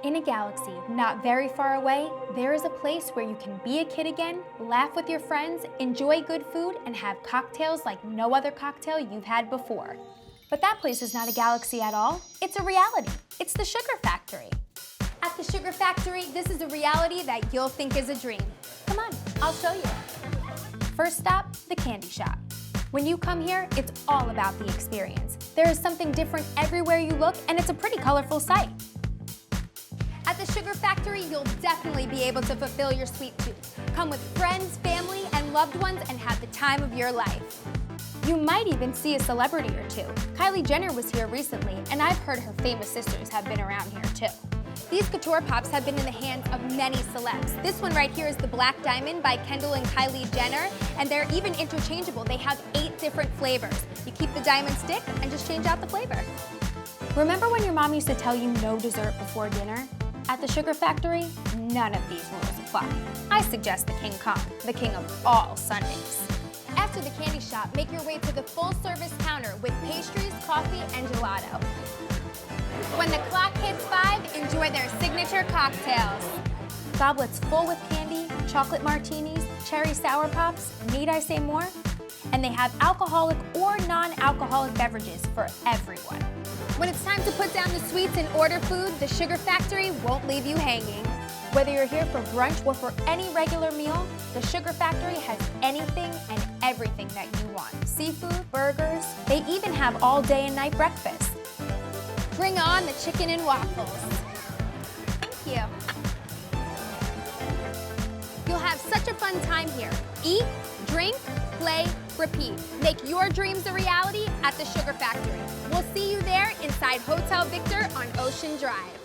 In a galaxy not very far away, there is a place where you can be a kid again, laugh with your friends, enjoy good food, and have cocktails like no other cocktail you've had before. But that place is not a galaxy at all. It's a reality. It's the Sugar Factory. At the Sugar Factory, this is a reality that you'll think is a dream. Come on, I'll show you. First stop, the candy shop. When you come here, it's all about the experience. There is something different everywhere you look, and it's a pretty colorful sight. At the Sugar Factory, you'll definitely be able to fulfill your sweet tooth. Come with friends, family, and loved ones and have the time of your life. You might even see a celebrity or two. Kylie Jenner was here recently, and I've heard her famous sisters have been around here too. These Couture Pops have been in the hands of many celebs. This one right here is the Black Diamond by Kendall and Kylie Jenner, and they're even interchangeable. They have 8 different flavors. You keep the diamond stick and just change out the flavor. Remember when your mom used to tell you no dessert before dinner? At the Sugar Factory, none of these rules apply. I suggest the King Kong, the king of all sundaes. After the candy shop, make your way to the full-service counter with pastries, coffee, and gelato. When the clock hits 5, enjoy their signature cocktails. Goblets full with candy, chocolate martinis, cherry sour pops, need I say more? And they have alcoholic or non-alcoholic beverages for everyone. When it's time to put down the sweets and order food, the Sugar Factory won't leave you hanging. Whether you're here for brunch or for any regular meal, the Sugar Factory has anything and everything that you want. Seafood, burgers, they even have all day and night breakfast. Bring on the chicken and waffles. Thank you. You'll have such a fun time here. Eat, drink, play, repeat. Make your dreams a reality at the Sugar Factory. We'll see you there inside Hotel Victor on Ocean Drive.